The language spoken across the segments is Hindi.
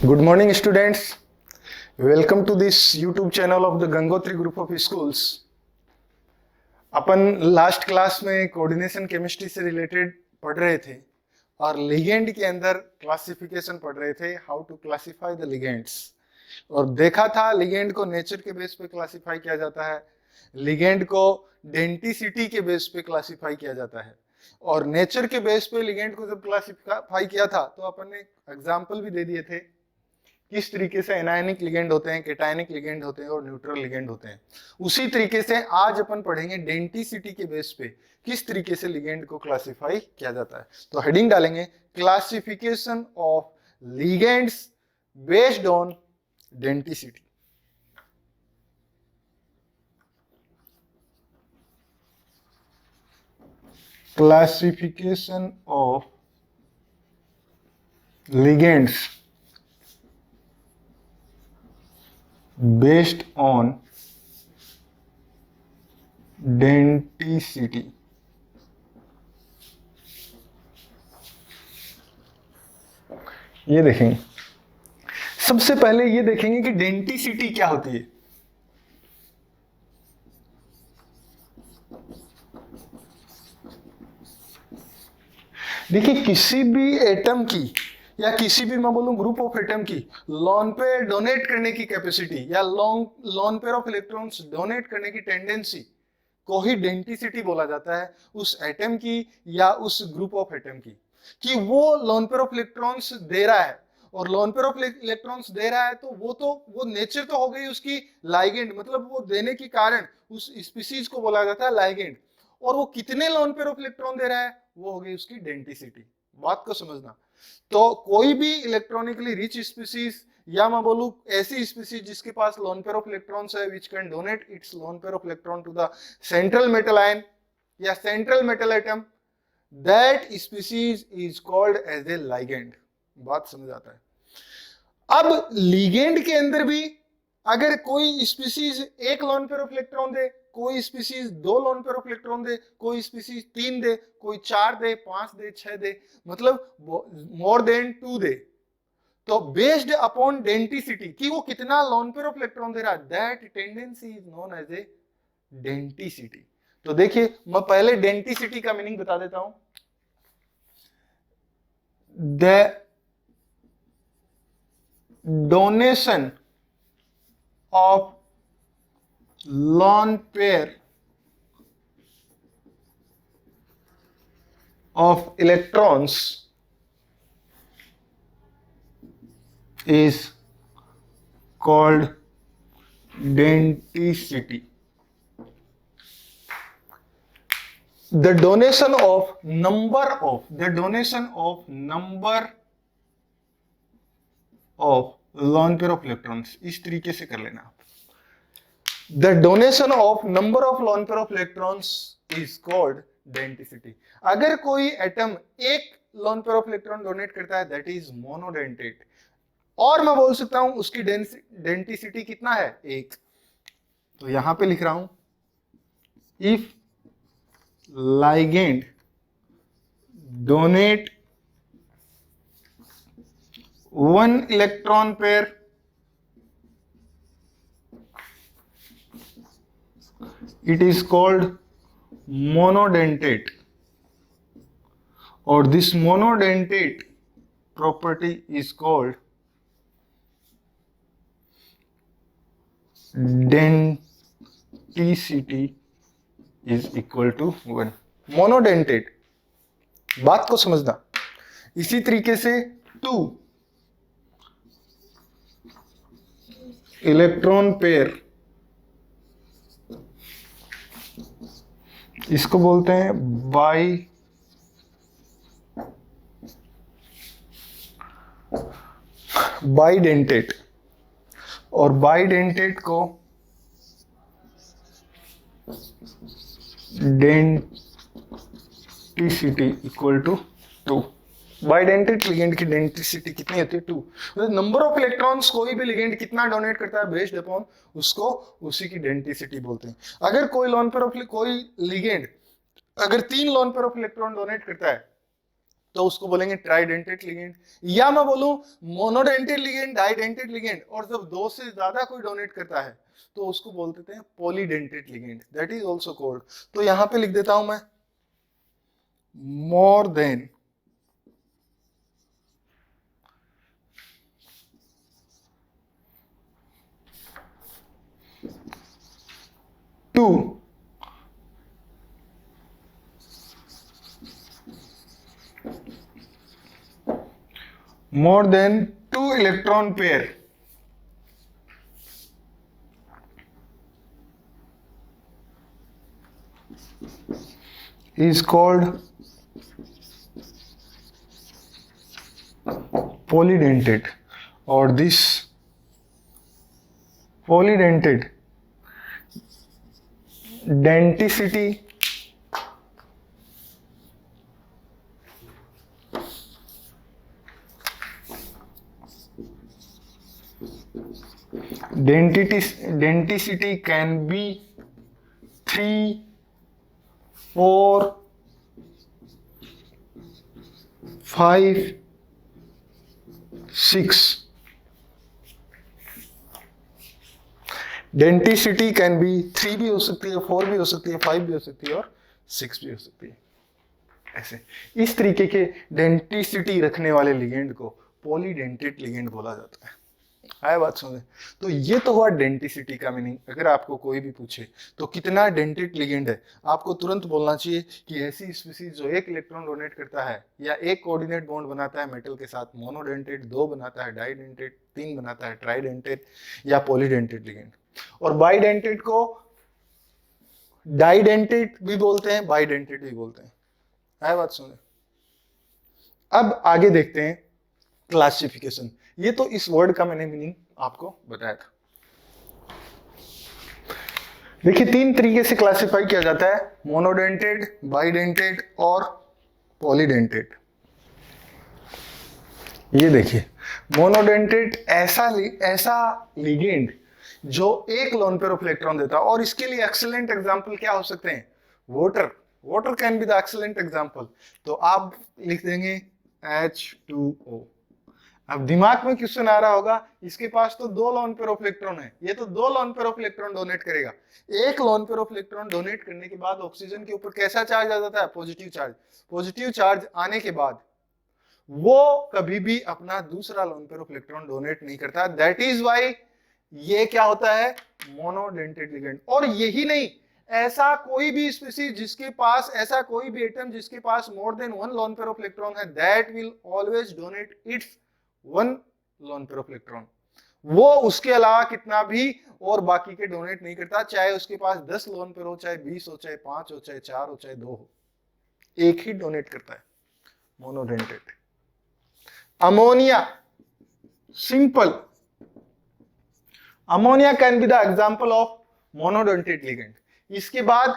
Good morning, students. Welcome to this YouTube channel of the Gangotri Group of Schools. Upon last class में कोऑर्डिनेशन केमिस्ट्री से रिलेटेड पढ़ रहे थे और लिगेंड के अंदर क्लासिफिकेशन पढ़ रहे थे, how to classify the ligands. और देखा था लिगेंड को नेचर के बेस पे क्लासिफाई किया जाता है, लिगेंड को डेंटिसिटी के बेस पे क्लासिफाई किया जाता है। और नेचर के बेस पे लिगेंड को जब क्लासिफाई किया था तो अपन ने एग्जाम्पल भी दे दिए थे किस तरीके से एनायनिक लिगेंड होते हैं, कैटायनिक लिगेंड होते हैं और न्यूट्रल लिगेंड होते हैं। उसी तरीके से आज अपन पढ़ेंगे डेंटिसिटी के बेस पे किस तरीके से लिगेंड को क्लासिफाई किया जाता है। तो हेडिंग डालेंगे classification of ligands based on denticity. Classification of ligands based on denticity। ये देखेंगे, सबसे पहले ये देखेंगे कि डेंटिसिटी क्या होती है। देखिए, किसी भी एटम की या किसी भी मैं बोलूं ग्रुप ऑफ एटम की लोन पेयर डोनेट करने की कैपेसिटी या loan pair of electrons donate करने की टेंडेंसी को ही डेंटिसिटी बोला जाता है उस एटम की या उस ग्रुप ऑफ एटम की, कि वो loan pair of electrons they रहा है। और loan pair of electrons they रहा है तो वो नेचर तो हो गई उसकी लाइगेंड, मतलब वो देने के कारण उस स्पीसीज को बोला जाता है लाइगेंड। और वो कितने लोन पेयर ऑफ इलेक्ट्रॉन दे रहा है वो हो गई उसकी डेंटिसिटी। बात को समझना। तो कोई भी इलेक्ट्रॉनिकली रिच स्पीसीज या मैं बोलूं ऐसी स्पीसीज जिसके पास लोन पेयर ऑफ इलेक्ट्रॉन्स है which can donate its lone pair of electron to the central metal ion या central metal atom, that species is called as a ligand. बात समझ आता है। अब लिगेंड के अंदर भी अगर कोई स्पीसीज एक लोन पेयर ऑफ इलेक्ट्रॉन दे, कोई स्पीसीज दो लोन पेयर ऑफ इलेक्ट्रॉन दे, कोई स्पीसीज तीन दे, कोई चार दे, पांच दे, छह दे, मतलब मोर देन टू दे, तो बेस्ड अपॉन डेंटिसिटी कि वो कितना लोन पेयर ऑफ इलेक्ट्रॉन दे रहा है, that tendency is known as a denticity. तो देखिए, मैं पहले डेंटिसिटी का मीनिंग बता देता हूं। The donation of lone pair of electrons is called denticity. The donation of number of lone pair of electrons, इस तरीके से कर लेना आप। The donation of number of lone pair of electrons is called denticity. अगर कोई एटम एक loan pair of electron donate करता है दैट इज मोनोडेंटेट, और मैं बोल सकता हूं उसकी डेंटिसिटी कितना है, एक। तो यहां पे लिख रहा हूं, if ligand donate one electron pair it is called monodentate, or this monodentate property is called denticity is equal to 1। Monodentate, बात को समझना। इसी तरीके से टू इलेक्ट्रॉन पेयर, इसको बोलते हैं बाइडेंटेट, और बाइडेंटेट को denticity equal to 2। Bidentate ligand की डेंटिसिटी कितनी होती है, 2। मतलब नंबर ऑफ इलेक्ट्रॉन्स कोई भी लिगेंड कितना डोनेट करता है बेस्ड अपॉन उसको उसी की डेंटिसिटी बोलते हैं। अगर कोई लोन पेयर ऑफ कोई लिगेंड अगर 3 loan pair of electron donate करता है तो उसको बोलेंगे ट्राइडेंटेट लिगेंड। या मैं बोलूं मोनोडेंटेट लिगेंड, डाइडेंटेट लिगेंड, और जब दो से ज्यादा कोई डोनेट करता है तो उसको बोल देते हैं polydentate ligand, that is also called. तो यहां पे लिख देता हूं मैं more than two more than 2 electron pair is called polydentate, or this polydentate denticity denticity can be 3, 4, 5, 6. Denticity can be 3 भी हो सकती है, 4 भी हो सकती है, 5 भी हो सकती है और 6 भी हो सकती है। ऐसे इस तरीके के डेंटिसिटी रखने वाले लिगेंड को पॉलीडेंटेट लिगेंड बोला जाता है। आया बात समझे? तो ये तो हुआ डेंटिसिटी का मीनिंग। अगर आपको कोई भी पूछे तो कितना डेंटेट लिगेंड है, आपको तुरंत बोलना चाहिए कि ऐसी स्पीसीज जो एक इलेक्ट्रॉन डोनेट करता है या एक कोऑर्डिनेट बॉन्ड बनाता है मेटल के साथ, मोनोडेंटेट, 2 बनाता है डाइडेंटेट, 3 बनाता है ट्राइडेंटेट या पॉलीडेंटेट लिगेंड। और बाइडेंटेट को डाइडेंटेट भी बोलते हैं, बाइडेंटेट भी बोलते हैं। आया बात समझे? अब आगे देखते हैं क्लासिफिकेशन। ये तो इस वर्ड का मैंने मीनिंग आपको बताया था। देखिए 3 तरीके से क्लासिफाई किया जाता है, मोनोडेंटेड, बाइडेंटेड और पॉलीडेंटेड। ये देखिए मोनोडेंटेड ऐसा लिगेंड जो एक लोन पेयर ऑफ इलेक्ट्रॉन देता है, और इसके लिए एक्सीलेंट एग्जांपल क्या हो सकते हैं? Water can be the excellent example. तो आप लिख देंगे H2O। अब दिमाग में क्वेश्चन आ रहा होगा, इसके पास तो 2 लोन पेयर ऑफ इलेक्ट्रॉन है, ये तो 2 lone pair of electron donate करेगा। एक loan pair of electron donate करने के बाद ऑक्सीजन के ऊपर कैसा चार्ज आ जाता है? Positive charge. पॉजिटिव चार्ज आने के बाद वो कभी भी अपना दूसरा loan pair of electron donate नहीं करता। दैट इज वाई ये क्या होता है? Monodentate ligand. और यही नहीं, ऐसा कोई भी स्पीसीज जिसके पास, ऐसा कोई भी एटम जिसके पास more than 1 lone pair of electron है, that will always donate its 1 lone pair of electron. वो उसके अलावा कितना भी और बाकी के डोनेट नहीं करता, चाहे उसके पास 10 लोन पेयर हो, चाहे 20 हो, चाहे 5 हो, चाहे 4 हो, चाहे 2 हो, एक ही डोनेट करता है, monodentate. Ammonia, simple, ammonia can be the example of monodentate ligand. इसके बाद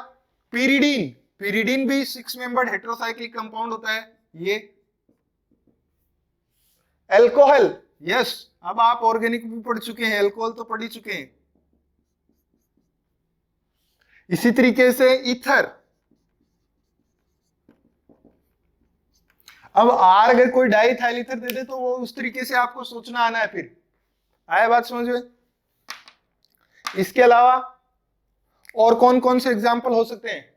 पिरिडीन भी 6 मेंबर्ड हेटेरोसाइक्लिक कंपाउंड होता है। ये अल्कोहल, यस, अब आप ऑर्गेनिक भी पढ़ चुके हैं, अल्कोहल तो पढ़ ही चुके हैं। इसी तरीके से ईथर। अब आर अगर कोई डाइथाइल ईथर दे दे तो वो उस तरीके से आपको सोचना आना है। फिर आया बात समझ में? इसके अलावा और कौन कौन से एग्जाम्पल हो सकते हैं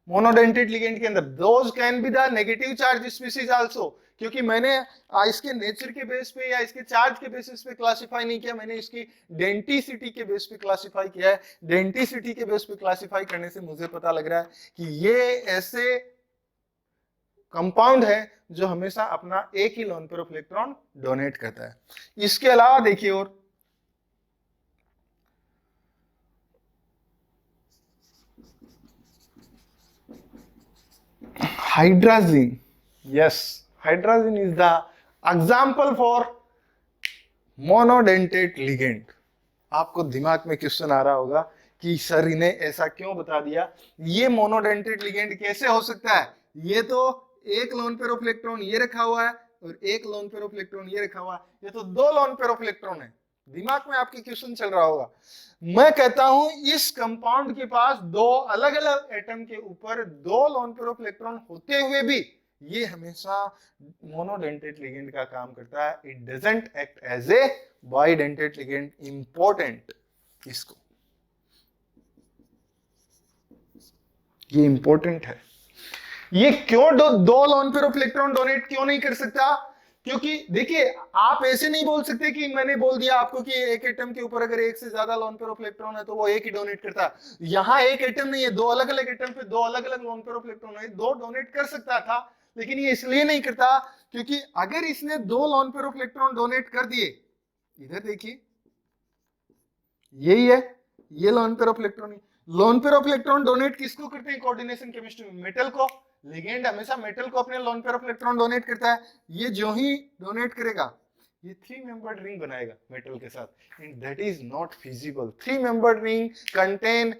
मोनोडेंटेट लिगेंड के अंदर? Those can be the negative charge species also, क्योंकि मैंने इसके नेचर के बेस पे या इसके चार्ज के बेसिस पे क्लासिफाई नहीं किया, मैंने इसकी डेंटिसिटी के बेस पे क्लासिफाई किया है। डेंटिसिटी के बेस पे क्लासिफाई करने से मुझे पता लग रहा है कि ये ऐसे कंपाउंड है जो हमेशा अपना एक ही lone pair of electron donate करता है। इसके अलावा देखिए और hydrazine, yes, hydrazine is the example for monodentate ligand। आपको दिमाग में क्वेश्चन आ रहा होगा कि सर इन्हें ऐसा क्यों बता दिया, ये मोनोडेंटेट लिगेंड कैसे हो सकता है? ये तो एक लोन पेयर ऑफ इलेक्ट्रॉन ये रखा हुआ है और एक लोन पेयर ऑफ इलेक्ट्रॉन ये रखा हुआ है, ये तो 2 लोन पेयर ऑफ इलेक्ट्रॉन है। दिमाग में आपके क्वेश्चन चल रहा होगा। मैं कहता हूं इस कंपाउंड के पास 2 अलग अलग एटम के ऊपर 2 लोन पेयर ऑफ इलेक्ट्रॉन होते हुए भी ये हमेशा मोनोडेंटेट लिगेंड का काम करता है, it doesn't act as a bidentate ligand. Important, इसको ये इंपॉर्टेंट है। ये क्यों दो lone pair of electron donate क्यों नहीं कर सकता? क्योंकि देखिए, आप ऐसे नहीं बोल सकते कि मैंने बोल दिया आपको कि एक एटम के ऊपर अगर एक से ज्यादा लोन पेयर ऑफ इलेक्ट्रॉन है तो वो एक ही डोनेट करता है। यहां एक एटम नहीं है, दो अलग अलग एटम पे दो अलग अलग लोन पेयर ऑफ इलेक्ट्रॉन है, दो डोनेट कर सकता था, लेकिन ये इसलिए नहीं करता क्योंकि अगर इसने दो lone pair of electron donate कर दिए, इधर देखिए यही है, ये loan pair of electron, loan pair of electron donate किसको करते हैं कोऑर्डिनेशन केमिस्ट्री में? मेटल को। लिगेंड हमेशा मेटल को अपने loan pair of electron donate करता है। ये जो ही डोनेट करेगा ये 3 मेंबर्ड रिंग बनाएगा मेटल के साथ, and that is not feasible. 3 membered ring contain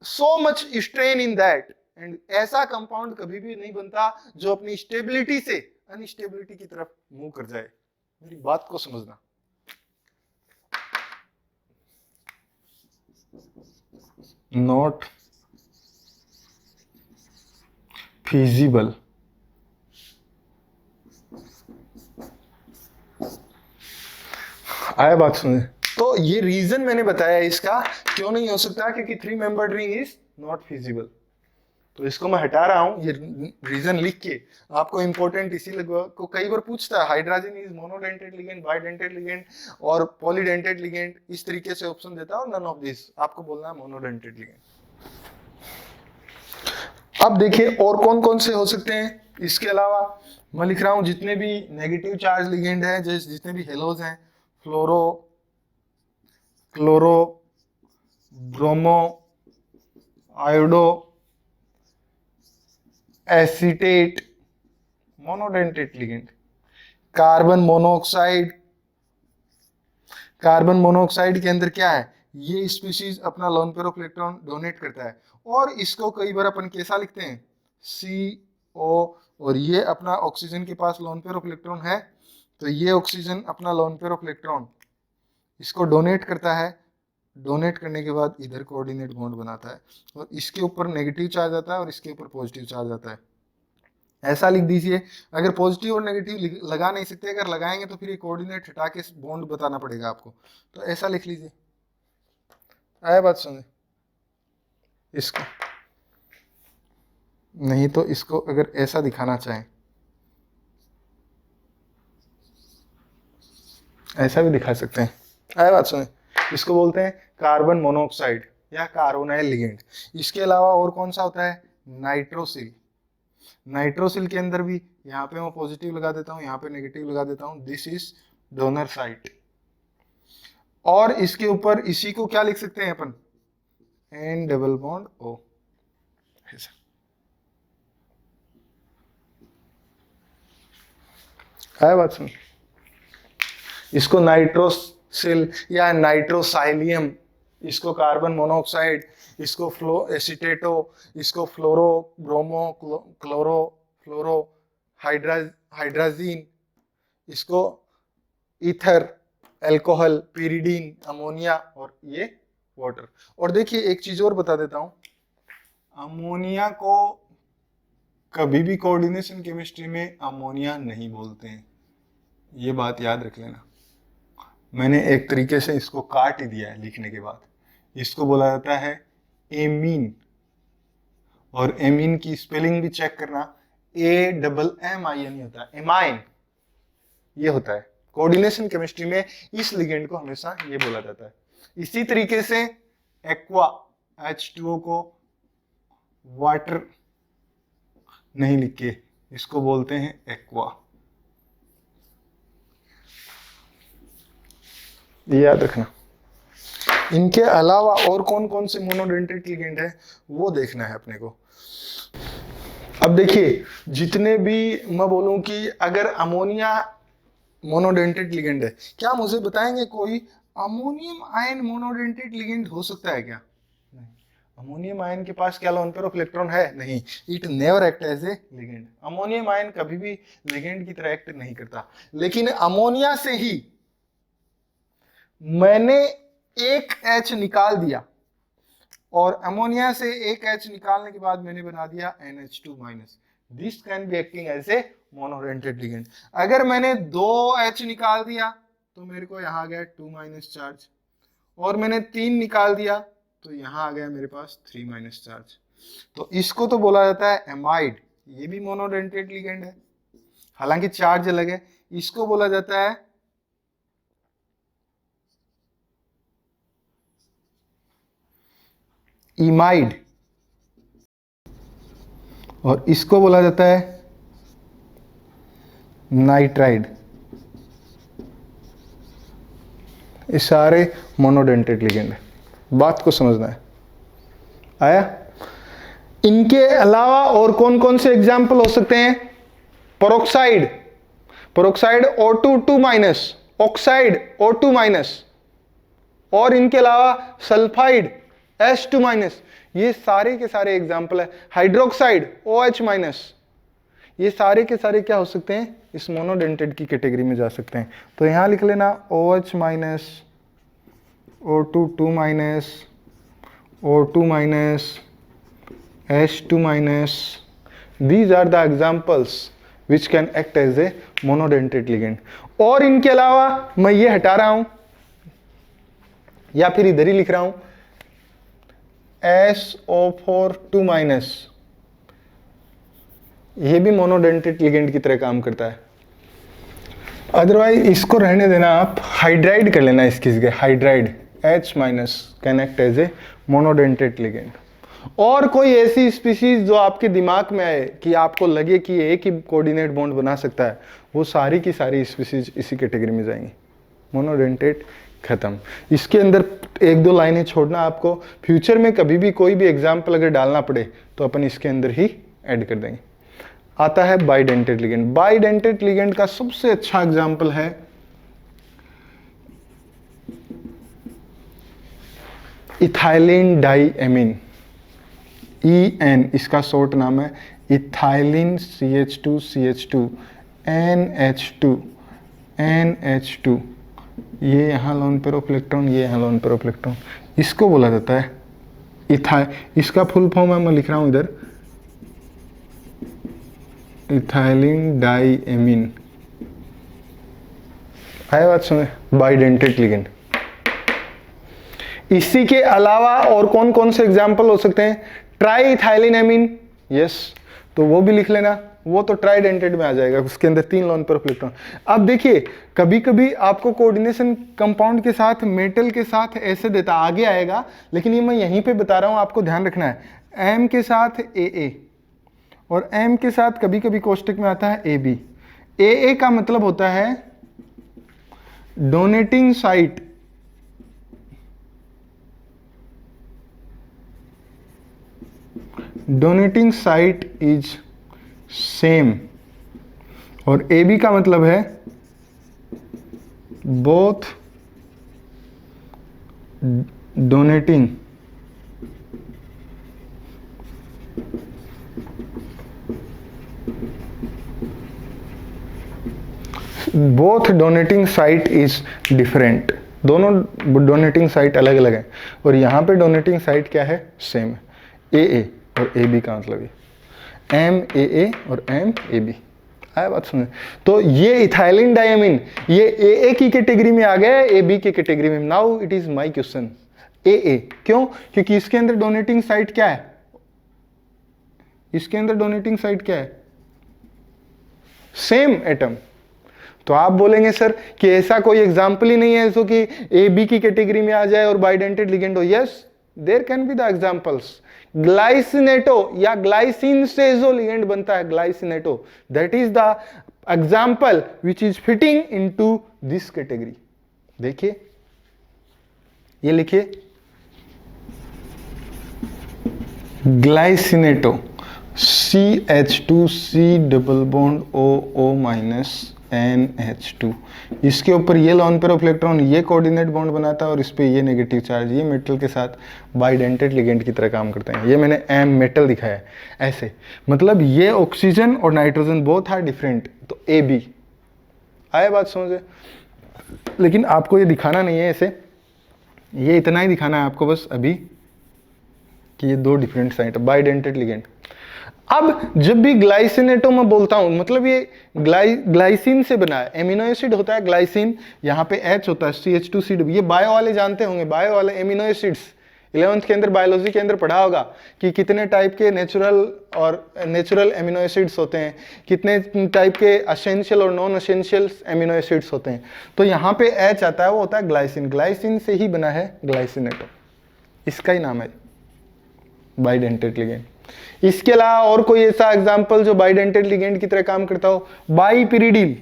so much strain in that, and ऐसा कंपाउंड कभी भी नहीं बनता जो अपनी स्टेबिलिटी से अनस्टेबिलिटी की तरफ मूव कर जाए। मेरी बात को समझना। Not feasible. आया बात सुने? तो ये रीजन मैंने बताया इसका क्यों नहीं हो सकता, क्योंकि 3 membered ring is not feasible. तो इसको मैं हटा रहा हूं, ये रीजन लिख के आपको इंपॉर्टेंट इसी लगा को कई बार पूछता है, hydrogen is monodentate ligand, bidentate ligand और पॉलीडेंटेट लिगेंड, इस तरीके से ऑप्शन देता है, और नन ऑफ दिस आपको बोलना है मोनोडेंटेट लिगेंड। अब देखिए और कौन कौन से हो सकते हैं इसके अलावा। मैं लिख रहा हूं जितने भी नेगेटिव चार्ज लिगेंड है, जैसे जितने भी हेलोज हैं, fluoro, chloro, bromo, iodo, acetate, monodentate ligand. Carbon monoxide, carbon monoxide के अंदर क्या है, ये स्पीशीज अपना lone pair of electron donate करता है, और इसको कई बार अपन कैसा लिखते हैं, CO, और ये अपना ऑक्सीजन के पास लोन पेयर ऑफ इलेक्ट्रॉन है, तो ये ऑक्सीजन अपना लोन पेयर ऑफ इलेक्ट्रॉन इसको डोनेट करता है, डोनेट करने के बाद इधर कोऑर्डिनेट बॉन्ड बनाता है, और इसके ऊपर नेगेटिव चार्ज आता है और इसके ऊपर पॉजिटिव चार्ज आता है। ऐसा लिख दीजिए। अगर पॉजिटिव और नेगेटिव लगा नहीं सकते, अगर लगाएंगे तो फिर ये कोऑर्डिनेट हटा के बॉन्ड बताना पड़ेगा आपको, तो ऐसा लिख लीजिए। आया बात समझे? इसको नहीं तो इसको अगर ऐसा दिखाना चाहें, ऐसा भी दिखा सकते हैं। आया बात सुने? इसको बोलते हैं कार्बन मोनोऑक्साइड या कार्बोनाइल लिगेंड। इसके अलावा और कौन सा होता है, नाइट्रोसिल। नाइट्रोसिल के अंदर भी यहाँ पे मैं पॉजिटिव लगा देता हूँ, यहाँ पे नेगेटिव लगा देता हूँ, दिस इज डोनर साइट। और इसके ऊपर इसी को क्या लिख सकते हैं अपन, N डबल बॉन्ड O। है बात सुन? इसको नाइट्रोसिल या नाइट्रोसाइलियम, इसको कार्बन मोनोऑक्साइड, इसको एसीटेटो, इसको फ्लोरो, ब्रोमो, क्लोरो, फ्लोरो, हाइड्राजीन, इसको ईथर, अल्कोहल, पिरिडीन, अमोनिया, और ये वाटर। और देखिए एक चीज और बता देता हूं, अमोनिया को कभी भी कोऑर्डिनेशन केमिस्ट्री में अमोनिया नहीं बोलते हैं, ये बात याद रख लेना। मैंने एक तरीके से इसको काट ही दिया है लिखने के बाद। इसको बोला जाता है एमीन, और एमीन की स्पेलिंग भी चेक करना, AMMIN होता है, एमाइन ये होता है। कोऑर्डिनेशन केमिस्ट्री में इस लिगेंड को हमेशा ये बोला जाता है। इसी तरीके से एक्वा, H2O को वाटर नहीं लिख के इसको बोलते हैं एक्वा, ये याद रखना। इनके अलावा और कौन कौन से मोनोडेंटेट लिगेंड है वो देखना है अपने को। अब देखिए जितने भी मैं बोलूं कि अगर अमोनिया मोनोडेंटेट लिगेंड है, क्या मुझे बताएंगे कोई अमोनियम आयन मोनोडेंटेट लिगेंड हो सकता है क्या? नहीं। अमोनियम आयन के पास क्या लोन पेयर ऑफ इलेक्ट्रॉन है? नहीं। It never act as a ligand. Ammonium ion कभी भी लिगेंड की तरह एक्ट नहीं करता। लेकिन अमोनिया से ही मैंने एक H निकाल दिया, और अमोनिया से एक H निकालने के बाद मैंने बना दिया NH2-। This can be acting as a monodentate ligand. अगर मैंने 2H निकाल दिया तो मेरे को यहाँ आ गया 2- चार्ज, और मैंने 3 निकाल दिया तो यहाँ आ गया मेरे पास 3- चार्ज। तो इसको तो बोला जाता है एमाइड, ये भी मोनोडेंटेड लिगेंड है, हालांकि चार्ज अलग है। इसको बोला जाता है इमाइड, और इसको बोला जाता है नाइट्राइड। ये सारे मोनोडेंटेड लिगेंड है, बात को समझना है। आया? इनके अलावा और कौन कौन से एग्जाम्पल हो सकते हैं? Peroxide, peroxide O2 -, oxide O2-, और इनके अलावा सल्फाइड H2-, ये सारे के सारे एग्जाम्पल है। हाइड्रोक्साइड OH-, ये सारे के सारे क्या हो सकते हैं? इस मोनोडेंटेड की कैटेगरी में जा सकते हैं। तो यहां लिख लेना OH-, O2-, O2-, H2-, these are the examples which can act as a monodentate ligand। और इनके अलावा मैं ये हटा रहा हूं या फिर इधर ही लिख रहा हूं SO4-, ये भी मोनोडेंटेट लिगेंड की तरह काम करता है। अदरवाइज इसको रहने देना, आप हाइड्राइड कर लेना इसकी जगह, hydride H- can act as a monodentate ligand. और कोई ऐसी स्पीशीज जो आपके दिमाग में आए कि आपको लगे कि एक ही कोऑर्डिनेट बॉन्ड बना सकता है, वो सारी की सारी स्पीशीज इसी कैटेगरी में जाएंगी। मोनोडेंटेट खत्म। इसके अंदर 1-2 लाइनें छोड़ना आपको, फ्यूचर में कभी भी कोई भी एग्जाम्पल अगर डालना पड़े तो अपन इसके अंदर ही ऐड कर देंगे। आता है बाइडेंटेड लिगेंड। बाइडेंटेड लिगेंड का सबसे अच्छा एग्जाम्पल है इथाइलिन डाइएमीन, EN इसका शॉर्ट नाम है, इथाइलिन CH2CH2 NH2, ये यहाँ लोन पेयर ऑफ इलेक्ट्रॉन, ये यहाँ लोन पेयर ऑफ इलेक्ट्रॉन, इसको बोला जाता है इसका फुल फॉर्म है, मैं लिख रहा हूँ इधर, इथाइलिन डाइएमीन। है बात सुने? Bidentate ligand. इसी के अलावा और कौन कौन से एग्जाम्पल हो सकते हैं? ट्राई इथाइलिन एमीन, यस, तो वो भी लिख लेना, वो तो ट्राइडेंटेड में आ जाएगा, उसके अंदर 3 लोन पेयर ऑफ इलेक्ट्रॉन। अब देखिए, कभी कभी आपको कोऑर्डिनेशन कंपाउंड के साथ, मेटल के साथ ऐसे देता, आगे आएगा, लेकिन ये मैं यहीं पे बता रहा हूं, आपको ध्यान रखना है। M के साथ AA और M के साथ कभी कभी कोष्टक में आता है AB। AA का मतलब होता है donating site, donating site is same, और AB का मतलब है both donating site is different. दोनों डोनेटिंग साइट अलग अलग है, और यहां पे डोनेटिंग साइट क्या है? सेम है। AA और AB का मतलब ये MAA और MAB। आया बात सुने? तो ये इथाइलिन डाइएमीन, ये AA की कैटेगरी में आ गया है, AB की कैटेगरी में। Now it is my question, AA क्यों? क्योंकि इसके अंदर डोनेटिंग साइट क्या है? इसके अंदर डोनेटिंग साइट क्या है? Same atom. तो आप बोलेंगे सर कि ऐसा कोई एग्जाम्पल ही नहीं है जो कि AB की कैटेगरी में आ जाए और बाइडेंटेड लिगेंड हो। Yes, there can be the examples. Glycinato या ग्लाइसिन से जो लिगेंड बनता है, glycinato, that is the example which is fitting into this category. देखिए, ये लिखिए, glycinato CH2C double bond OO- NH2, इसके ऊपर ये लोन पेयर ऑफ इलेक्ट्रॉन, ये कोऑर्डिनेट बॉन्ड बनाता है, और इस पे ये नेगेटिव चार्ज, ये मेटल के साथ बाइडेंटेड लिगेंड की तरह काम करते हैं। ये मैंने M मेटल दिखाया है ऐसे, मतलब ये ऑक्सीजन और नाइट्रोजन बोथ आर डिफरेंट। तो AB आए बात समझे? लेकिन आपको ये दिखाना नहीं है ऐसे, ये इतना ही दिखाना है आपको बस अभी कि ये 2 डिफरेंट साइट बाइडेंटेड लिगेंड। अब जब भी ग्लाइसिनेटो मैं बोलता हूं, मतलब ये ग्लाइसिन से बना है, एमिनो एसिड होता है ग्लाइसिन, यहाँ पे H होता है CH2CW, ये बायो वाले जानते होंगे, बायो वाले एमिनो एसिड्स 11th के अंदर बायोलॉजी के अंदर पढ़ा होगा कि कितने टाइप के नेचुरल एमिनो एसिड्स होते हैं, कितने टाइप के असेंशियल और नॉन असेंशियल एमिनो एसिड्स होते हैं। तो यहाँ पे H आता है, वो होता है ग्लाइसिन, ग्लाइसिन से ही बना है ग्लाइसिनेटो, इसका ही नाम है बाइडेंटेट लिगेंड। इसके अलावा और कोई ऐसा एग्जांपल जो बाइडेंटेट लिगेंड की तरह काम करता हो? बाइपिरिडिल,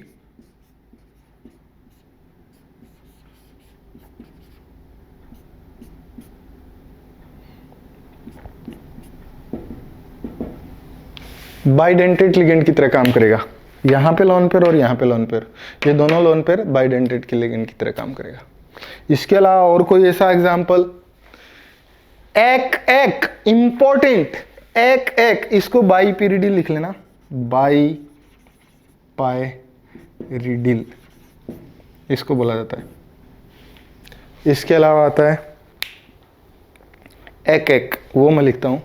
बाइडेंटेट लिगेंड की तरह काम करेगा, यहां पे लोन पेयर और यहां पे लोन पेयर, ये दोनों लोन पेयर बाइडेंटेट के लिगेंड की तरह काम करेगा। इसके अलावा और कोई ऐसा एग्जांपल? एक इंपॉर्टेंट, एक इसको बाइपिरिडिल लिख लेना, बाइपाइरिडिल इसको बोला जाता है। इसके अलावा आता है एक वो मैं लिखता हूं,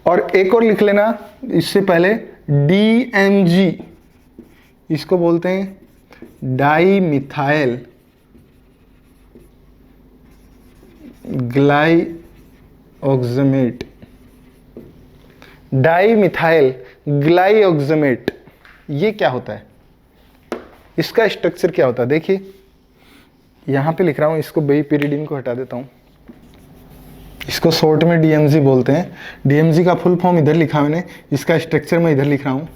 और एक और लिख लेना इससे पहले, DMG, इसको बोलते हैं डाई मिथाइल ग्लाइऑक्समेट, डाई मिथाइल ग्लाइऑक्समेट। ये क्या होता है, इसका स्ट्रक्चर क्या होता है? देखिए यहां पे लिख रहा हूं, इसको बाइपिरिडिन को हटा देता हूं, इसको शॉर्ट में DMG बोलते हैं। DMG का फुल फॉर्म इधर लिखा मैंने, इसका स्ट्रक्चर मैं इधर लिख रहा हूं।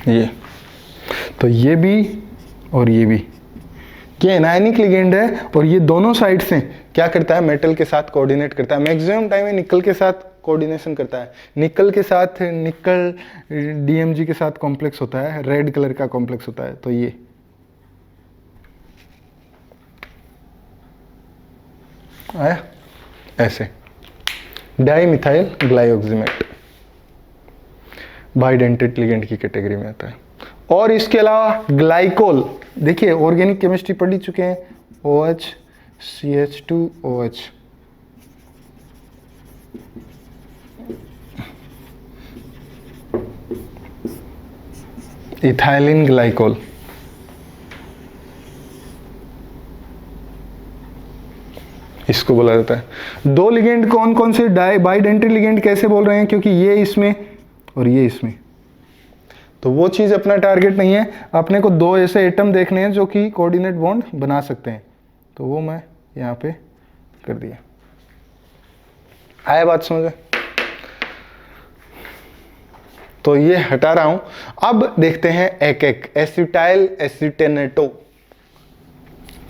ये तो ये भी और ये भी, ये एनायनिक लिगेंड है, और ये दोनों साइड से क्या करता है? मेटल के साथ कोऑर्डिनेट करता है। मैक्सिमम टाइम में निकल के साथ कोऑर्डिनेशन करता है, निकल के साथ, निकल DMG के साथ कॉम्प्लेक्स होता है, रेड कलर का कॉम्प्लेक्स होता है। तो ये आया ऐसे, डाई मिथाइल ग्लाइऑक्समेट बाइडेंटेट लिगेंड की कैटेगरी में आता है। और इसके अलावा ग्लाइकोल, देखिए ऑर्गेनिक केमिस्ट्री पढ़ ही चुके हैं, OH CH2OH, इथाइलिन ग्लाइकोल, इसको बोला जाता है। दो लिगेंड कौन कौन से बाइडेंटेट लिगेंड कैसे बोल रहे हैं? क्योंकि ये इसमें और ये इसमें, तो वो चीज अपना टारगेट नहीं है, अपने को दो ऐसे एटम देखने हैं जो कि कोऑर्डिनेट बॉन्ड बना सकते हैं, तो वो मैं यहाँ पे कर दिया। आया बात समझ? तो ये हटा रहा हूं। अब देखते हैं एक एसिटाइल एसिटेनेटो,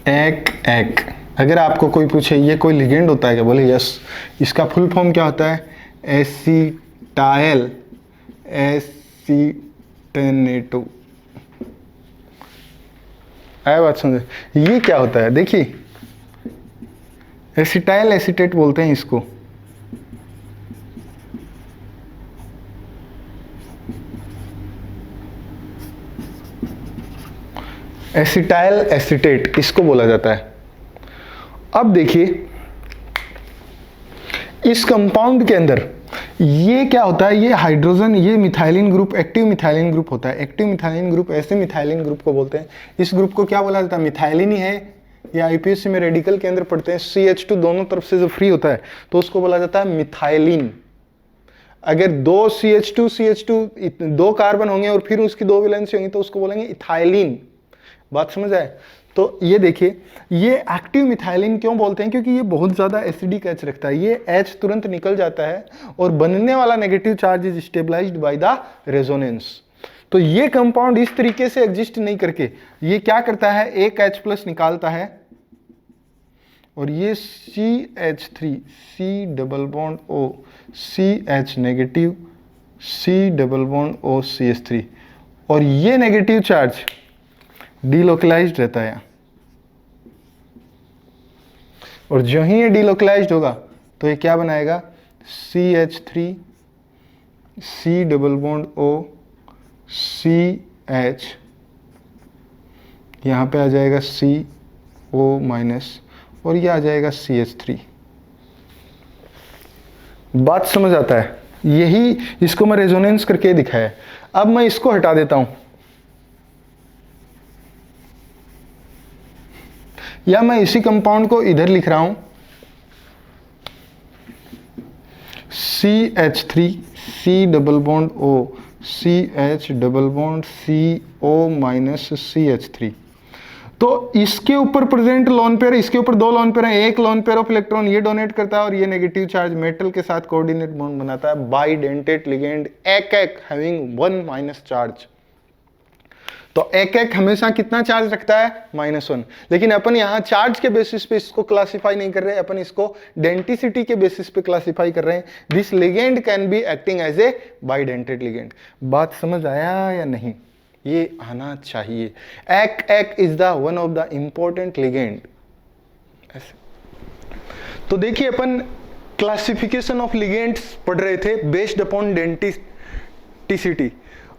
एक अगर आपको कोई पूछे ये कोई लिगेंड होता है क्या, बोले यस। इसका फुल फॉर्म क्या होता है? एसिटाइल एसिटेनेटो। आया बात समझे? ये क्या होता है? देखिए एसिटाइल एसिटेट बोलते हैं इसको, एसिटाइल एसिटेट इसको बोला जाता है। अब देखिए इस कंपाउंड के अंदर ये क्या होता है? ये हाइड्रोजन, ये methylene group, active methylene group होता है। एक्टिव मिथाइलिन ग्रुप ऐसे मिथाइलिन ग्रुप को बोलते हैं। इस ग्रुप को क्या बोला जाता है? मिथाइलिन ही है, या IPSC में रेडिकल के अंदर पढ़ते हैं CH2 दोनों तरफ से जो फ्री होता है तो उसको बोला जाता है मिथाइलिन। अगर दो CH2 दो कार्बन होंगे और फिर उसकी दो वैलेंसी होंगी तो उसको बोलेंगे इथाइलिन। बात समझ आए? तो ये देखिए, ये एक्टिव मिथाइलिन क्यों बोलते हैं? क्योंकि ये बहुत ज़्यादा एसिडिक H रखता है। ये H तुरंत निकल जाता है और बनने वाला negative charge is stabilised by the resonance. तो ये कंपाउंड इस तरीके से एग्जिस्ट नहीं करके ये क्या करता है? एक H+ निकालता है और ये CH3 C double bond O CH negative C double bond O CH3, और ये नेगेटिव चार्ज डीलोकलाइज्ड रहता है, और जो ही ये डीलोकलाइज्ड होगा तो ये क्या बनाएगा? CH3 C double bond O CH, यहाँ पे आ जाएगा CO माइनस और ये आ जाएगा CH3। बात समझ आता है? यही इसको मैं रेजोनेंस करके दिखाया। अब मैं इसको हटा देता हूं या मैं इसी कंपाउंड को इधर लिख रहा हूं CH3 C double bond O CH double bond CO minus CH3। तो इसके ऊपर प्रेजेंट लोन पेयर, इसके ऊपर दो लोन पेयर हैं, एक लोन पेयर ऑफ इलेक्ट्रॉन ये डोनेट करता है और ये नेगेटिव चार्ज मेटल के साथ कोऑर्डिनेट बॉन्ड बनाता है, बाइडेंटेट लिगेंड, एक हैविंग 1 माइनस चार्ज। तो एक हमेशा कितना चार्ज रखता है? -1। लेकिन अपन यहां चार्ज के बेसिस पे इसको क्लासिफाई नहीं कर रहे, अपन इसको डेंटिसिटी के बेसिस पे क्लासिफाई कर रहे हैं। This ligand can be acting as a bidentate ligand. बात समझ आया या नहीं? ये आना चाहिए। एक is the one of the important ligand. तो देखिए अपन क्लासिफिकेशन ऑफ लिगेंड्स पढ़ रहे थे बेस्ड अपॉन डेंटिसिटी,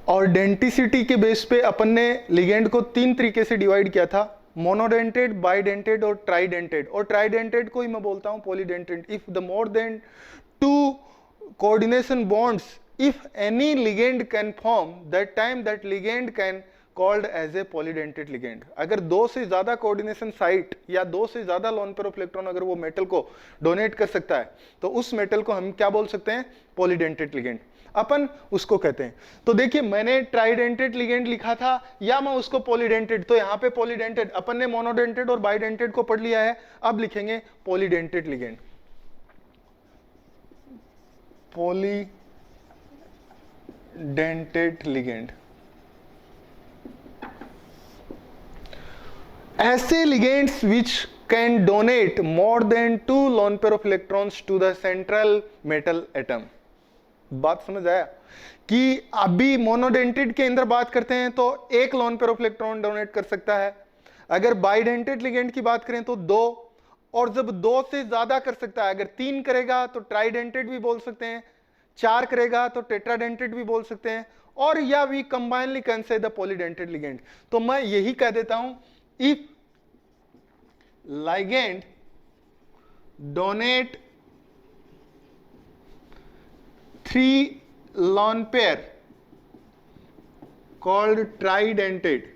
और डेंटिसिटी के बेस पे अपन ने लिगेंड को 3 तरीके से डिवाइड किया था, मोनोडेंटेड, बाइडेंटेड और ट्राइडेंटेड। और ट्राइडेंटेड को ही मैं बोलता हूं polydentate. If the more than 2 coordination bonds, if any ligand can form, that time that ligand can called as a polydentate ligand। अगर 2 से ज्यादा कोऑर्डिनेशन साइट या 2 से ज्यादा लोन पेयर ऑफ इलेक्ट्रॉन अगर वो मेटल को डोनेट कर सकता है तो उस मेटल को हम क्या बोल सकते हैं? पॉलीडेंटेट लिगेंड अपन उसको कहते हैं। तो देखिए मैंने ट्राइडेंटेट लिगेंड लिखा था या मैं उसको पॉलीडेंटेट, तो यहाँ पे पॉलीडेंटेट, अपन ने मोनोडेंटेट और बाइडेंटेट को पढ़ लिया है, अब लिखेंगे पॉलीडेंटेट लिगेंड। पॉलीडेंटेट लिगेंड ऐसे ligands which can donate more than 2 lone pair of electrons to the central metal atom. बात समझ आया? कि अभी मोनोडेंटेड के अंदर बात करते हैं तो 1 lone pair of electron donate कर सकता है, अगर बाइडेंटेड लिगेंड की बात करें तो 2, और जब 2 से ज्यादा कर सकता है, अगर 3 करेगा तो ट्राइडेंटेड भी बोल सकते हैं, 4 करेगा तो टेट्राडेंटेड भी बोल सकते हैं, और या we combinedly can say the polydentate ligand. तो मैं यही कह देता हूं, if ligand donate 3 lone pair called tridentate,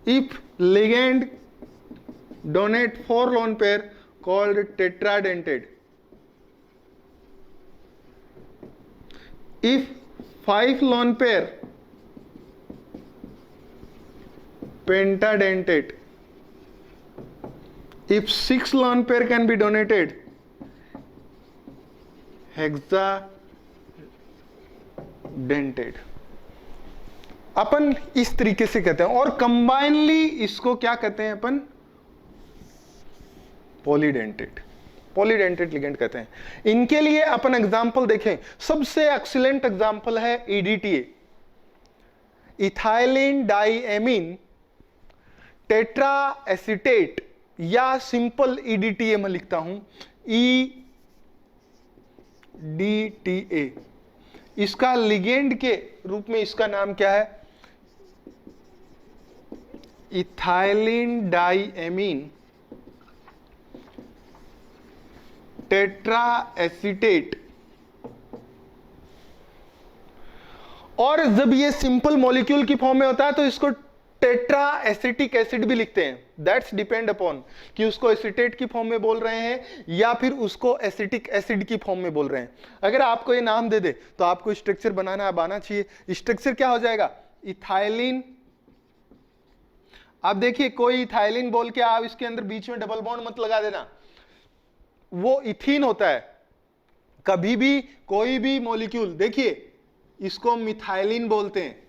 if ligand donate 4 lone pair called tetradentate, if 5 lone pair pentadentate, if 6 lone pair can be donated hexadentate। अपन इस तरीके से कहते हैं, और कंबाइनली इसको क्या कहते हैं अपन? पॉलीडेंटेट, पॉलीडेंटेट लिगेंड कहते हैं। इनके लिए अपन एग्जांपल देखें, सबसे एक्सीलेंट एग्जांपल है EDTA, ethylene diamine tetra acetate, या सिंपल EDTA मैं लिखता हूं EDTA। इसका लिगेंड के रूप में इसका नाम क्या है? Ethylene diamine tetra acetate. और जब ये सिंपल मॉलिक्यूल की फॉर्म में होता है तो इसको टेट्रा एसिटिक एसिड भी लिखते हैं। दैट्स डिपेंड अपॉन कि उसको एसिटेट की फॉर्म में बोल रहे हैं या फिर उसको एसिटिक एसिड की फॉर्म में बोल रहे हैं। अगर आपको ये नाम दे दे तो आपको स्ट्रक्चर बनाना अब आना चाहिए। स्ट्रक्चर क्या हो जाएगा? इथाइलिन। आप देखिए कोई इथाइलिन बोल के आप इसके अंदर बीच में डबल बॉन्ड मत लगा देना, वो इथीन होता है। कभी भी कोई भी मॉलिक्यूल, देखिए इसको मिथाइलिन बोलते हैं,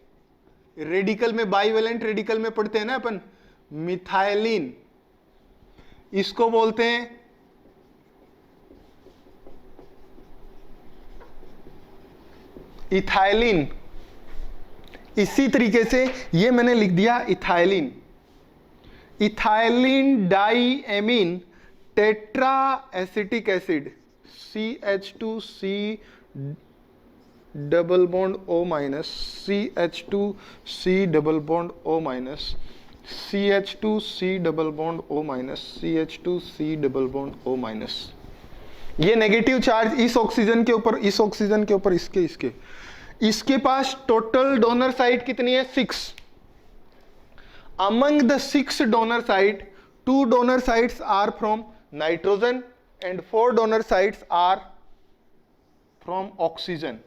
रेडिकल में बाइवेलेंट रेडिकल में पढ़ते हैं ना अपन, मिथाइलिन, इसको बोलते हैं इथाइलिन। इसी तरीके से ये मैंने लिख दिया ethylene, ethylene diamine tetra acetic acid, CH2C double bond O minus, CH2C double bond O minus, CH2C double bond O minus, CH2C double bond O minus. ये नेगेटिव चार्ज इस ऑक्सीजन के ऊपर, इस ऑक्सीजन के ऊपर, इसके पास टोटल डोनर साइट कितनी है? 6। Among the 6 donor site, 2 donor sites are from nitrogen and 4 donor sites are from oxygen.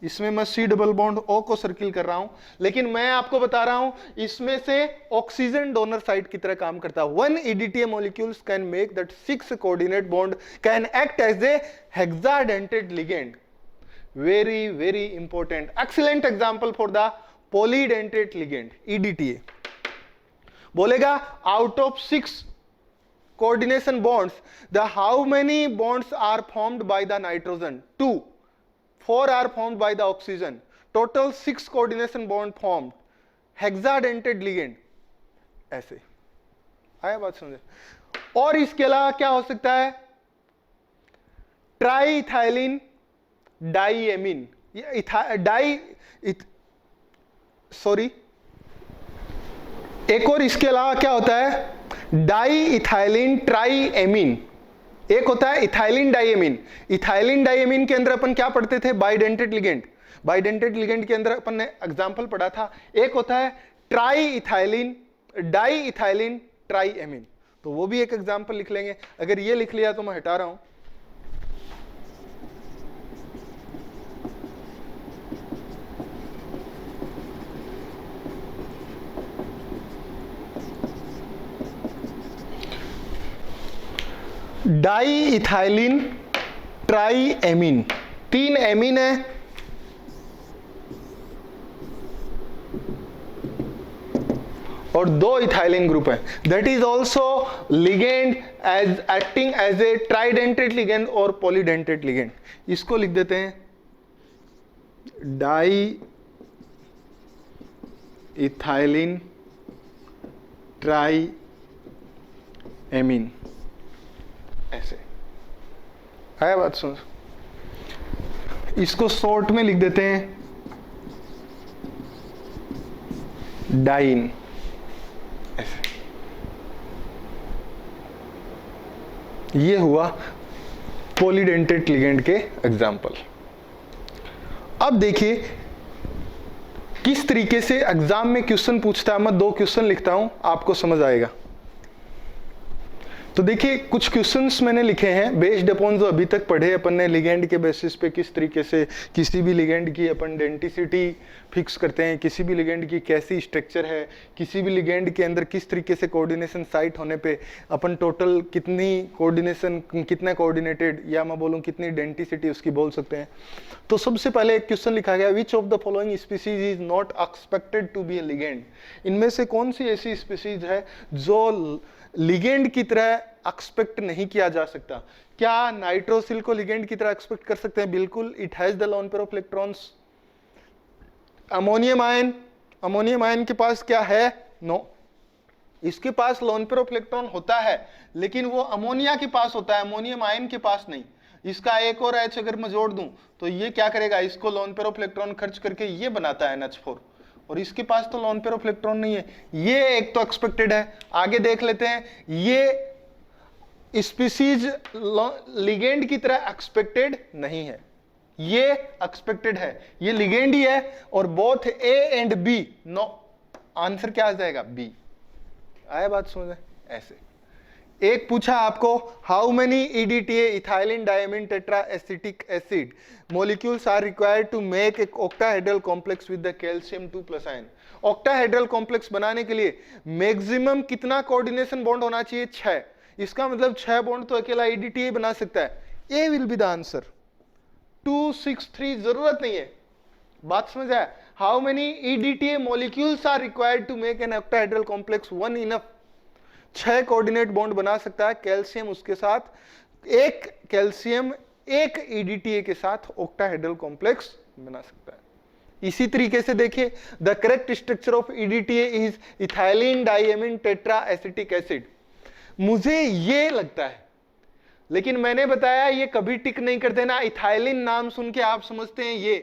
इसमें मैं C डबल बॉन्ड O को सर्किल कर रहा हूं, लेकिन मैं आपको बता रहा हूं इसमें से ऑक्सीजन डोनर साइट की तरह काम करता है। 1 EDTA molecules can make that 6 coordinate bond can act as a hexadentate ligand. Very, very important. Excellent example for the polydentate ligand, EDTA. बोलेगा out of 6 coordination bonds, the how many bonds are formed by the nitrogen? 2. 4 are formed by the oxygen. Total 6 coordination bond formed. Hexadentate ligand. ऐसे आया बात समझे? और इसके अलावा क्या हो सकता है? ट्राईइथाइलिन डाईएमीन, एक और इसके अलावा क्या होता है? डाईइथाइलिन ट्राईएमीन। एक होता है इथाइलिन डाईएमीन। इथाइलिन डाईएमीन के अंदर अपन क्या पढ़ते थे? Bidentate ligand. बाइडेंटेट लिगेंड के अंदर अपन ने एग्जांपल पढ़ा था। एक होता है ट्राईइथाइलिन डाईइथाइलिन ट्राईएमीन, तो वो भी एक एग्जांपल लिख लेंगे। अगर ये लिख लिया तो मैं हटा रहा हूं। डाईइथाइलिन ट्राईएमीन, 3 एमीन है, और 2 इथाइलिन ग्रुप है। That is also ligand as acting as a tridentate ligand और पॉलीडेंटेट लिगेंड। इसको लिख देते हैं डाई इथाइलिन ट्राईएमीन। ऐसे है बात सुन। इसको शॉर्ट में लिख देते हैं डाइन। ऐसे ये हुआ पॉलीडेंटेट लिगेंड के एग्जाम्पल। अब देखिए किस तरीके से एग्जाम में क्वेश्चन पूछता है। मैं 2 क्वेश्चन लिखता हूं, आपको समझ आएगा। तो देखिए कुछ क्वेश्चंस मैंने लिखे हैं बेस्ड अपॉन जो अभी तक पढ़े अपन ने लिगेंड के बेसिस पे, किस तरीके से किसी भी लिगेंड की अपन डेंटिसिटी फिक्स करते हैं, किसी भी लिगेंड की कैसी स्ट्रक्चर है, किसी भी लिगेंड के अंदर किस तरीके से कोऑर्डिनेशन साइट होने पे अपन टोटल कितनी कोऑर्डिनेशन, कितना कोऑर्डिनेटेड, या मैं बोलूँ कितनी डेंटिसिटी उसकी बोल सकते हैं। तो सबसे पहले एक क्वेश्चन लिखा गया, which of the following species is not expected to be a ligand. इनमें से कौन सी ऐसी स्पीसीज है जो लिगेंड की तरह एक्सपेक्ट नहीं किया जा सकता? क्या नाइट्रोसिल को लिगेंड की तरह एक्सपेक्ट कर सकते हैं? बिल्कुल। It has the loan pair of electrons. Ammonium ion के पास क्या है? नो। इसके पास लोन पेयर ऑफ इलेक्ट्रॉन होता है, लेकिन वो अमोनिया के पास होता है, अमोनियम आयन के पास नहीं। इसका एक और H अगर मैं जोड़ दूं तो ये क्या करेगा? इसको लोन पेयर ऑफ इलेक्ट्रॉन खर्च करके ये बनाता है NH4, और इसके पास तो लोन पेयर ऑफ इलेक्ट्रॉन नहीं है। ये एक तो एक्सपेक्टेड है। आगे देख लेते हैं, ये स्पीसीज लिगेंड की तरह एक्सपेक्टेड नहीं है, ये एक्सपेक्टेड है, ये लिगेंड ही है। और both A and B, no. Answer क्या आ जाएगा? B। आया बात समझ? ऐसे एक पूछा आपको, how many EDTA ethylene diamine tetra acetic acid molecules are required to make एक octahedral complex with the calcium 2+ ion। octahedral complex बनाने के लिए मैक्सिमम कितना कोऑर्डिनेशन बॉन्ड होना चाहिए? 6। इसका मतलब 6 बॉन्ड तो अकेला EDTA बना सकता है। A will be the answer। 2, 6, 3 जरूरत नहीं है। बात समझ आया? How many EDTA molecules are required to make an octahedral complex? 1 enough। 6 coordinate bond बना सकता है कैल्शियम, उसके साथ एक कैल्शियम एक EDTA के साथ ऑक्टाहेड्रल कॉम्प्लेक्स बना सकता है। इसी तरीके से देखिए, the correct structure of EDTA is ethylene diamine tetra acetic acid. मुझे ये लगता है लेकिन मैंने बताया ये कभी टिक नहीं करते ना। इथाइलिन नाम सुन के आप समझते हैं ये,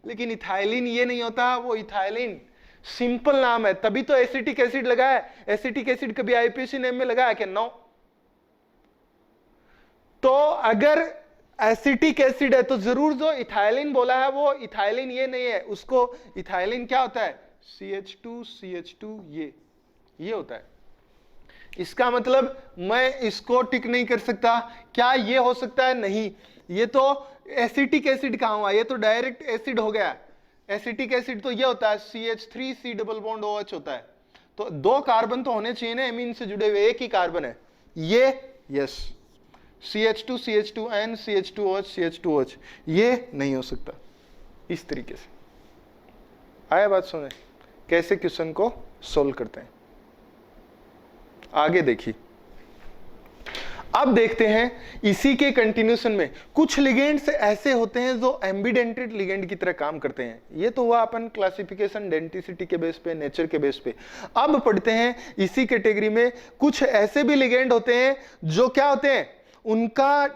लेकिन इथाइलिन ये नहीं होता, वो इथाइलिन सिंपल नाम है, तभी तो एसिटिक एसिड लगा है। एसिटिक एसिड कभी आईपीसी नेम में लगा है क्या? नो। तो अगर एसिटिक एसिड है तो जरूर जो इथाइलिन बोला है वो इथाइलिन ये नहीं है, उसको इथाइलिन क्या होता है? CH2 ये होता है। इसका मतलब मैं इसको टिक नहीं कर सकता। क्या ये हो सकता है? नहीं, ये तो एसिटिक एसिड कहां हुआ, ये तो डायरेक्ट एसिड हो गया। एसिटिक एसिड तो ये होता है CH3C डबल बॉन्ड OH होता है। तो दो कार्बन तो होने चाहिए ना एमीन से जुड़े हुए, एक ही कार्बन है ये, यस, CH2CH2N CH2OH CH2OH, ये नहीं हो सकता। इस तरीके से आया बात समझ? कैसे क्वेश्चन को सोल्व करते हैं, आगे देखिए। अब देखते हैं इसी के कंटिन्यूशन में कुछ लिगेंड्स ऐसे होते हैं जो एम्बिडेंटेड लिगेंड की तरह काम करते हैं। ये तो हुआ अपन क्लासिफिकेशन डेंटिसिटी के बेस पे, नेचर के बेस पे। अब पढ़ते हैं इसी कैटेगरी में कुछ ऐसे भी लिगेंड होते हैं जो क्या होते हैं, उनका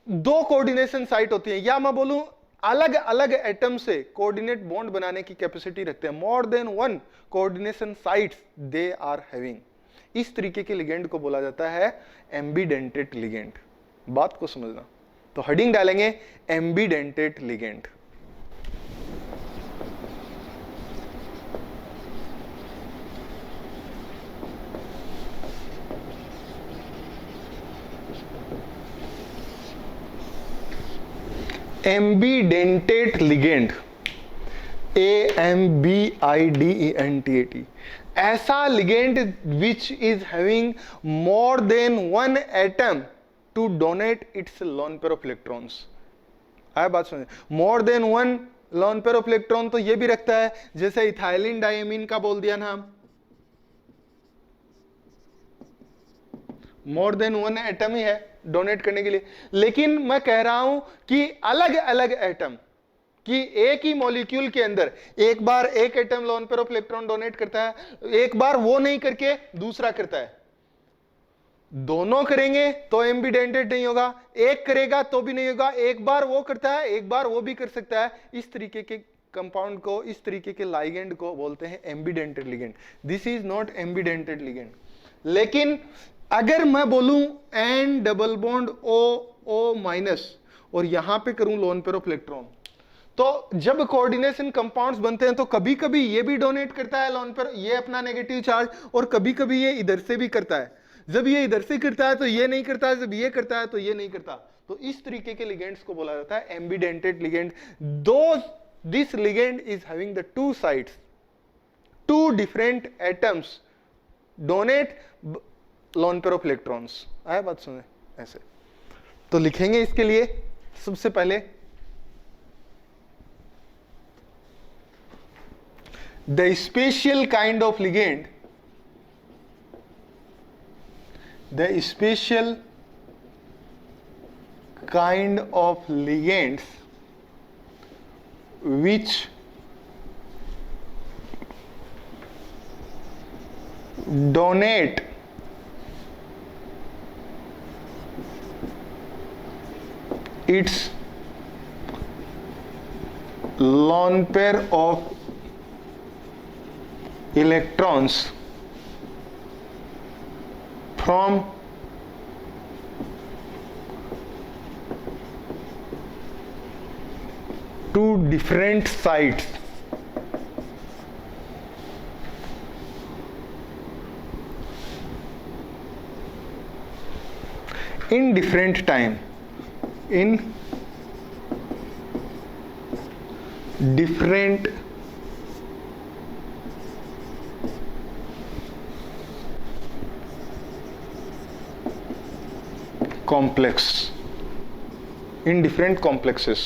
दो कोऑर्डिनेशन साइट होती है, या मैं बोलूं अलग अलग एटम से कोऑर्डिनेट बॉन्ड बनाने की कैपेसिटी रखते हैं। More than one coordination sites they are having. इस तरीके के लिगेंड को बोला जाता है एम्बिडेंटेड लिगेंड। बात को समझना, तो हेडिंग डालेंगे ambidentate ligand. Ambidentate ligand, AMBIDENTAT, ऐसा ligand which is having more than one atom to donate its lone pair of electrons. आया बात समझे? More than one lone pair of electron तो ये भी रखता है, जैसे इथाइलिन डायमीन का बोल दिया ना, मोर देन वन एटम ही है डोनेट करने के लिए। लेकिन मैं कह रहा हूं कि अलग अलग एटम कि एक ही मॉलिक्यूल के अंदर एक बार एक atom loan pair of electron donate करता है, एक बार वो नहीं करके दूसरा करता है। दोनों करेंगे तो एम्बिडेंटेड नहीं होगा, एक करेगा तो भी नहीं होगा, एक बार वो करता है एक बार वो भी कर सकता है। इस तरीके के कंपाउंड को, इस तरीके के लाइगेंड को बोलते हैं ambidentate ligand. This is not ambidentate ligand. लेकिन अगर मैं बोलूं N double bond O minus और यहां पे करूं लोन पेयर ऑफ इलेक्ट्रॉन, तो जब कोऑर्डिनेशन कंपाउंड्स बनते हैं तो कभी कभी ये भी डोनेट करता है लोन पेयर, ये अपना नेगेटिव चार्ज, और कभी कभी ये इधर से भी करता है। जब ये इधर से करता है तो ये नहीं करता है, जब ये करता है तो ये नहीं करता। तो इस तरीके के लिगेंड्स को बोला जाता है एम्बिडेंटेड लिगेंड। दो this ligand is having the two sides, two different atoms donate lone pair of electrons. आया बात सुने? ऐसे तो लिखेंगे इसके लिए सबसे पहले the special kind of ligand, the special kind of ligands which donate its lone pair of electrons from two different sites in different time, in different complex, in different complexes.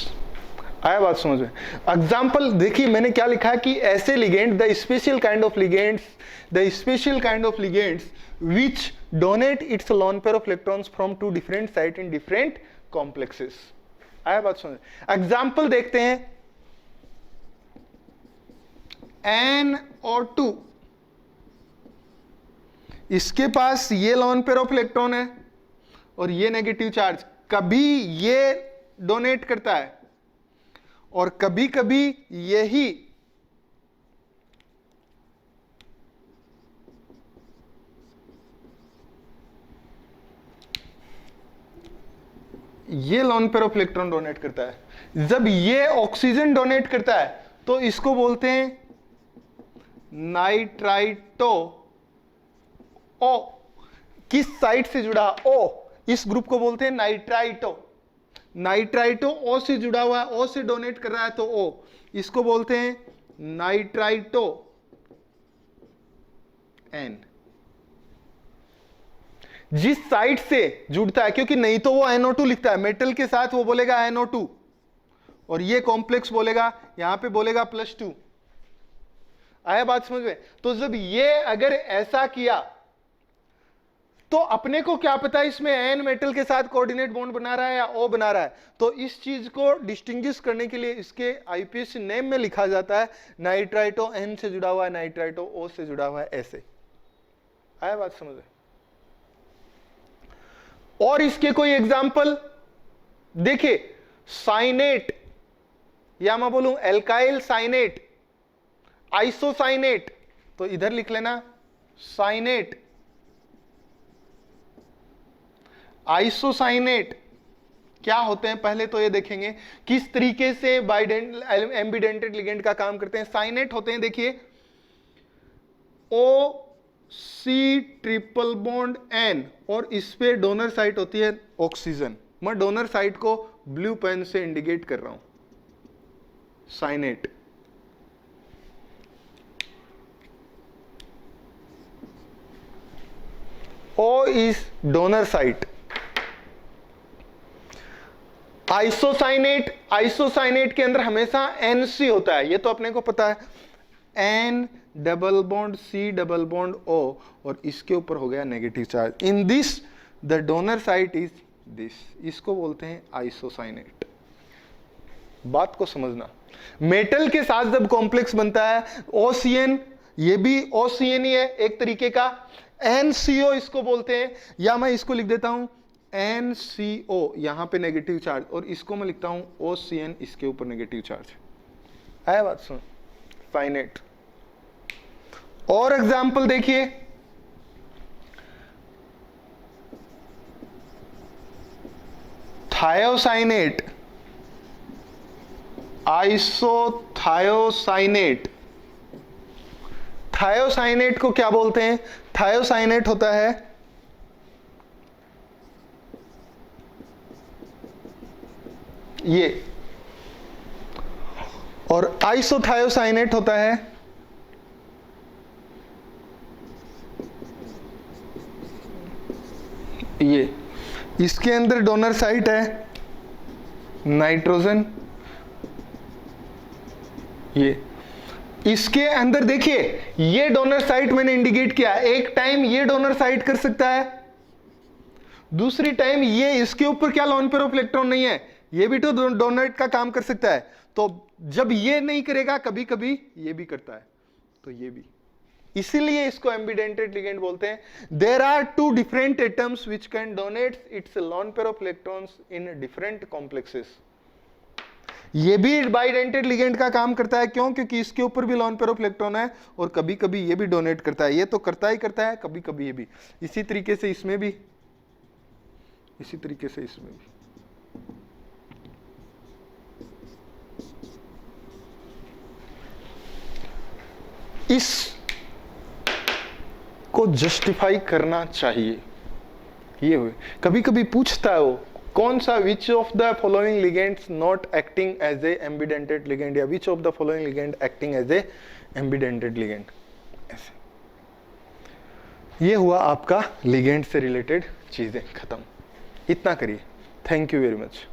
आया बात समझ में? एग्जाम्पल देखिए मैंने क्या लिखा है कि ऐसे ligand, the special kind of ligands, the special kind of ligands which donate its lone pair of electrons from two different site in different complexes. आया बात समझ? एग्जाम्पल देखते हैं, NO2, इसके पास ये लोन पेयर ऑफ इलेक्ट्रॉन है और ये नेगेटिव चार्ज, कभी ये डोनेट करता है और कभी कभी यही ये loan pair of electron donate करता है। जब ये ऑक्सीजन डोनेट करता है तो इसको बोलते हैं नाइट्राइटो ओ। किस साइड से जुड़ा? ओ। इस ग्रुप को बोलते हैं नाइट्राइटो। नाइट्राइटो ओ से जुड़ा हुआ है, ओ से डोनेट कर रहा है तो ओ, इसको बोलते हैं नाइट्राइटो एन। जिस साइड से जुड़ता है, क्योंकि नहीं तो वो NO2 लिखता है मेटल के साथ, वो बोलेगा NO2 और ये कॉम्प्लेक्स बोलेगा, यहां पे बोलेगा +2। आया बात समझ में? तो जब ये अगर ऐसा किया तो अपने को क्या पता इसमें N मेटल के साथ कोऑर्डिनेट बॉन्ड बना रहा है या O बना रहा है। तो इस चीज को डिस्टिंग्विश करने के लिए इसके आईपीएसी नेम में लिखा जाता है नाइट्राइटो N से जुड़ा हुआ है, नाइट्राइटो O से जुड़ा हुआ है, ऐसे। आया बात समझ में? और इसके कोई एग्जाम्पल देखिए, साइनेट या मैं बोलूं एल्काइल साइनेट, आइसोसाइनेट, तो इधर लिख लेना साइनेट, आइसोसाइनेट क्या होते हैं पहले तो ये देखेंगे किस तरीके से एम्बिडेंटेड लिगेंड का काम करते हैं। साइनेट होते हैं, देखिए O C triple bond N और इस पे डोनर साइट होती है ऑक्सीजन। मैं डोनर साइट को ब्लू पेन से इंडिकेट कर रहा हूं, cyanate. O is donor site. Isocyanate, isocyanate के अंदर हमेशा NC होता है, ये तो अपने को पता है। N double bond C double bond O और इसके ऊपर हो गया negative charge. In this the donor site is this, इसको बोलते हैं आइसोसाइनेट। बात को समझना, मेटल के साथ जब कॉम्प्लेक्स बनता है OCN, ये भी OCN ही है एक तरीके का, NCO इसको बोलते हैं, या मैं इसको लिख देता हूं NCO, यहां पे नेगेटिव चार्ज, और इसको मैं लिखता हूं OCN, इसके ऊपर नेगेटिव चार्ज। आया बात सुन? साइनेट। और एग्जाम्पल देखिए, थायोसाइनेट, आइसोथायोसाइनेट। थायोसाइनेट को क्या बोलते हैं? थायोसाइनेट होता है ये, और आइसोथायोसाइनेट होता है ये। इसके अंदर डोनर साइट है नाइट्रोजन, ये इसके अंदर देखिए ये डोनर साइट मैंने इंडिकेट किया, एक टाइम ये डोनर साइट कर सकता है, दूसरी टाइम ये, इसके ऊपर क्या लोन पेयर ऑफ इलेक्ट्रॉन नहीं है, ये भी तो डोनर का काम कर सकता है। तो जब ये नहीं करेगा कभी कभी ये भी करता है, तो ये भी, इसीलिए इसको एम्बिडेंटेड लिगेंड बोलते हैं। There are two different atoms which can donate its lone pair of electrons in different complexes. ये भी बाइडेंटेड लिगेंड का काम करता है, क्यों? क्योंकि इसके ऊपर भी लोन पेयर ऑफ इलेक्ट्रॉन है और कभी कभी ये भी डोनेट करता है। ये तो करता ही करता है, कभी कभी ये भी। इसी तरीके से इसमें भी, इसी तरीके से इसमें भी। इस को जस्टिफाई करना चाहिए, ये हुए। कभी कभी पूछता है वो, कौन सा which of the following ligands not acting as a ambidentate ligand, या which of the following ligand acting as a ambidentate ligand, ऐसे। ये हुआ आपका लिगेंड से रिलेटेड चीजें खत्म। इतना करिए। Thank you very much.